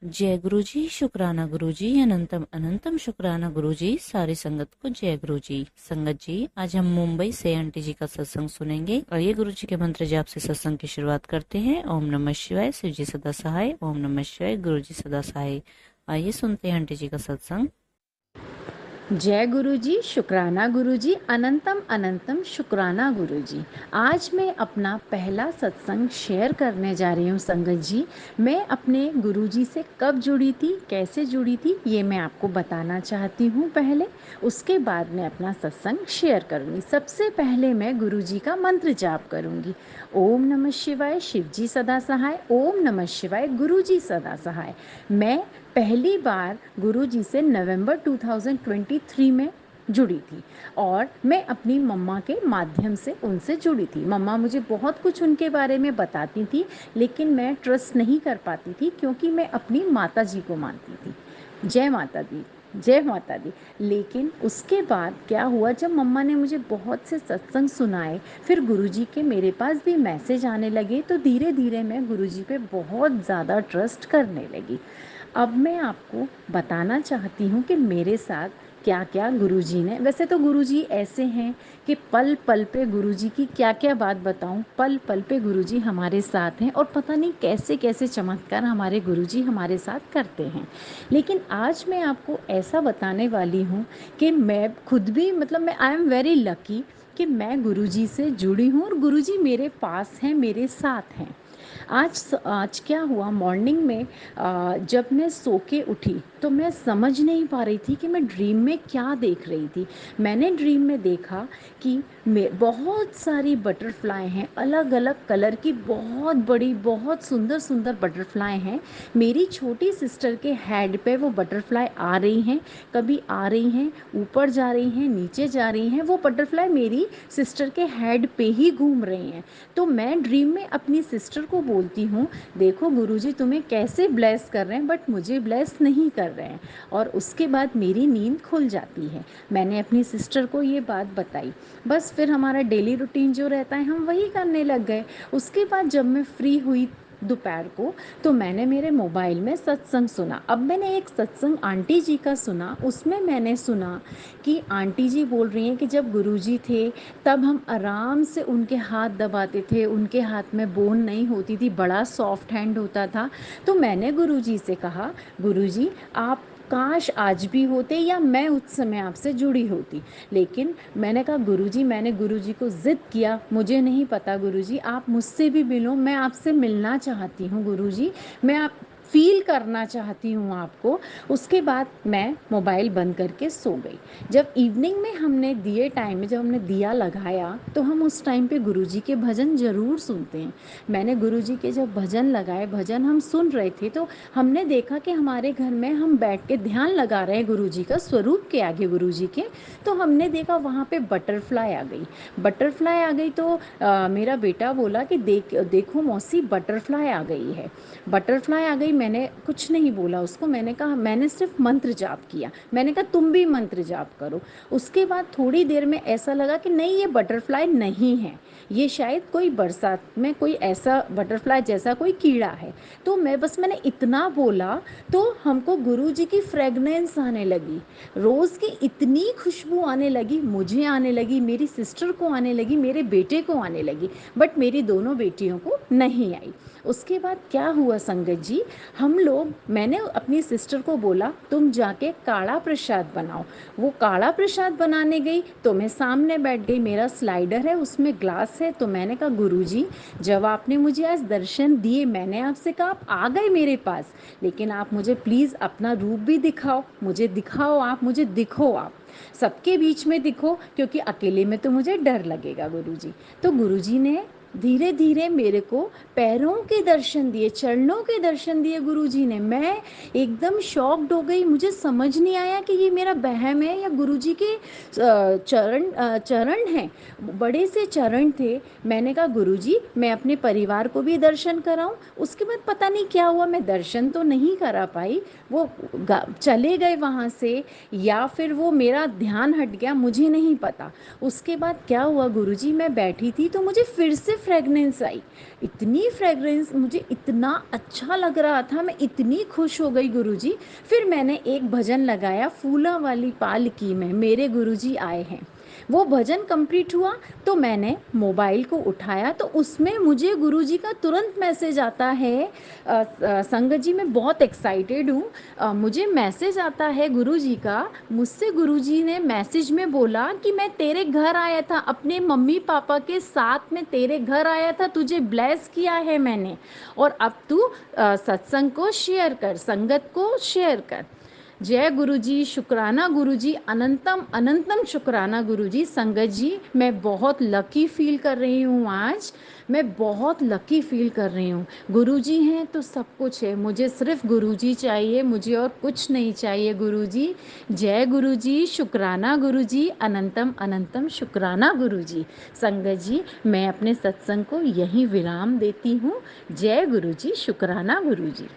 जय गुरु जी, शुक्राना गुरु जी, अनंतम अनंतम शुक्राना गुरु जी, सारी संगत को जय गुरु जी। संगत जी, आज हम मुंबई से आंटी जी का सत्संग सुनेंगे और ये गुरु जी के मंत्र जाप से सत्संग की शुरुआत करते हैं। ओम नमः शिवाय, शिव जी सदा सहाय। ओम नमः शिवाय, गुरु जी सदा सहाय। आइए सुनते हैं आंटी जी का सत्संग। जय गुरु जी, शुक्राना गुरु जी, अनंतम अनंतम शुक्राना गुरु जी। आज मैं अपना पहला सत्संग शेयर करने जा रही हूँ संगत जी। मैं अपने गुरु जी से कब जुड़ी थी, कैसे जुड़ी थी, ये मैं आपको बताना चाहती हूँ पहले। उसके बाद मैं अपना सत्संग शेयर करूँगी। सबसे पहले मैं गुरु जी का मंत्र जाप करूँगी। ओम नमः शिवाय, शिव जी सदा सहाय। ओम नमः शिवाय, गुरु जी सदा सहाय। मैं पहली बार गुरु जी से नवंबर 2023 में जुड़ी थी और मैं अपनी मम्मा के माध्यम से उनसे जुड़ी थी। मम्मा मुझे बहुत कुछ उनके बारे में बताती थी, लेकिन मैं ट्रस्ट नहीं कर पाती थी क्योंकि मैं अपनी माता जी को मानती थी। जय माता दी, जय माता दी। लेकिन उसके बाद क्या हुआ, जब मम्मा ने मुझे बहुत से सत्संग सुनाए, फिर गुरुजी के मेरे पास भी मैसेज आने लगे, तो धीरे धीरे मैं गुरुजी पे बहुत ज़्यादा ट्रस्ट करने लगी। अब मैं आपको बताना चाहती हूँ कि मेरे साथ क्या क्या गुरुजी ने, वैसे तो गुरुजी ऐसे हैं कि पल पल पे गुरुजी की क्या क्या बात बताऊँ, पल पल पे गुरुजी हमारे साथ हैं और पता नहीं कैसे कैसे चमत्कार हमारे गुरुजी हमारे साथ करते हैं। लेकिन आज मैं आपको ऐसा बताने वाली हूँ कि मैं खुद भी, मतलब मैं आई एम वेरी लकी कि मैं गुरुजी से जुड़ी हूँ और गुरुजी मेरे पास हैं, मेरे साथ हैं। आज क्या हुआ, मॉर्निंग में जब मैं सो के उठी तो मैं समझ नहीं पा रही थी कि मैं ड्रीम में क्या देख रही थी। मैंने ड्रीम में देखा कि बहुत सारी बटरफ्लाई हैं, अलग अलग कलर की, बहुत बड़ी, बहुत सुंदर सुंदर बटरफ्लाई हैं। मेरी छोटी सिस्टर के हेड पे वो बटरफ्लाई आ रही हैं, कभी आ रही हैं, ऊपर जा रही हैं, नीचे जा रही हैं। वो बटरफ्लाई मेरी सिस्टर के हेड पे ही घूम रही हैं। तो मैं ड्रीम में अपनी सिस्टर को बोलती हूँ, देखो गुरुजी तुम्हें कैसे ब्लेस कर रहे हैं, बट मुझे ब्लेस नहीं कर रहे हैं। और उसके बाद मेरी नींद खुल जाती है। मैंने अपनी सिस्टर को ये बात बताई। बस फिर हमारा डेली रूटीन जो रहता है हम वही करने लग गए। उसके बाद जब मैं फ्री हुई दोपहर को, तो मैंने मेरे मोबाइल में सत्संग सुना। अब मैंने एक सत्संग आंटी जी का सुना, उसमें मैंने सुना कि आंटी जी बोल रही हैं कि जब गुरुजी थे तब हम आराम से उनके हाथ दबाते थे, उनके हाथ में बोन नहीं होती थी, बड़ा सॉफ्ट हैंड होता था। तो मैंने गुरुजी से कहा, गुरुजी आप काश आज भी होते या मैं उस समय आपसे जुड़ी होती। लेकिन मैंने कहा गुरुजी, मैंने गुरुजी को ज़िद किया, मुझे नहीं पता गुरुजी, आप मुझसे भी मिलो, मैं आपसे मिलना चाहती हूँ गुरुजी, मैं आप फील करना चाहती हूँ आपको। उसके बाद मैं मोबाइल बंद करके सो गई। जब इवनिंग में हमने दिए टाइम में जब हमने दिया लगाया, तो हम उस टाइम पे गुरुजी के भजन ज़रूर सुनते हैं। मैंने गुरुजी के जब भजन लगाए, भजन हम सुन रहे थे, तो हमने देखा कि हमारे घर में हम बैठ के ध्यान लगा रहे हैं गुरुजी का स्वरूप के आगे, गुरुजी के। तो हमने देखा वहाँ पे बटरफ्लाई आ गई। बटरफ्लाई आ गई तो मेरा बेटा बोला कि देखो मौसी बटरफ्लाई आ गई है। बटरफ्लाई आ गई, मैंने कुछ नहीं बोला उसको, मैंने कहा, मैंने सिर्फ मंत्र जाप किया। मैंने कहा तुम भी मंत्र जाप करो। उसके बाद थोड़ी देर में ऐसा लगा कि नहीं, ये बटरफ्लाई नहीं है, ये शायद कोई बरसात में कोई ऐसा बटरफ्लाई जैसा कोई कीड़ा है। तो मैंने इतना बोला, तो हमको गुरुजी की फ्रेगनेंस आने लगी, रोज़ की इतनी खुशबू आने लगी, मुझे आने लगी, मेरी सिस्टर को आने लगी, मेरे बेटे को आने लगी, बट मेरी दोनों बेटियों को नहीं आई। उसके बाद क्या हुआ संगत जी, मैंने अपनी सिस्टर को बोला तुम जाके काढ़ा प्रसाद बनाओ। वो काढ़ा प्रसाद बनाने गई तो मैं सामने बैठ गई, मेरा स्लाइडर है उसमें ग्लास है। तो मैंने कहा गुरुजी, जब आपने मुझे आज दर्शन दिए, मैंने आपसे कहा आप आ गए मेरे पास, लेकिन आप मुझे प्लीज़ अपना रूप भी दिखाओ, मुझे दिखाओ, आप मुझे दिखो, आप सबके बीच में दिखो, क्योंकि अकेले में तो मुझे डर लगेगा गुरुजी। तो गुरुजी ने धीरे धीरे मेरे को पैरों के दर्शन दिए, चरणों के दर्शन दिए गुरुजी ने। मैं एकदम शॉक्ड हो गई, मुझे समझ नहीं आया कि ये मेरा वहम है या गुरुजी के चरण हैं। बड़े से चरण थे। मैंने कहा गुरुजी, मैं अपने परिवार को भी दर्शन कराऊं। उसके बाद पता नहीं क्या हुआ, मैं दर्शन तो नहीं करा पाई, वो चले गए वहाँ से, या फिर वो मेरा ध्यान हट गया, मुझे नहीं पता। उसके बाद क्या हुआ गुरुजी, मैं बैठी थी तो मुझे फिर से फ्रेगनेंस आई, इतनी फ्रेगरेंस, मुझे इतना अच्छा लग रहा था, मैं इतनी खुश हो गई गुरुजी। फिर मैंने एक भजन लगाया, फूला वाली पालकी में मेरे गुरुजी आए हैं। वो भजन कंप्लीट हुआ तो मैंने मोबाइल को उठाया तो उसमें मुझे गुरुजी का तुरंत मैसेज आता है। संगत जी, मैं बहुत एक्साइटेड हूँ। मुझे मैसेज आता है गुरुजी का, मुझसे गुरुजी ने मैसेज में बोला कि मैं तेरे घर आया था, अपने मम्मी पापा के साथ में तेरे घर आया था, तुझे ब्लेस किया है मैंने, और अब तू सत्संग को शेयर कर, संगत को शेयर कर। जय गुरुजी, शुक्राना गुरुजी, अनंतम अनंतम शुक्राना गुरुजी। संगत जी, मैं बहुत लकी फील कर रही हूँ आज, मैं बहुत लकी फील कर रही हूँ। गुरुजी हैं तो सब कुछ है, मुझे सिर्फ गुरुजी चाहिए, मुझे और कुछ नहीं चाहिए गुरुजी। जय गुरुजी, शुक्राना गुरुजी, अनंतम अनंतम शुक्राना गुरुजी। संगत जी, मैं अपने सत्संग को यहीं विराम देती हूँ। जय गुरुजी, शुक्राना गुरुजी।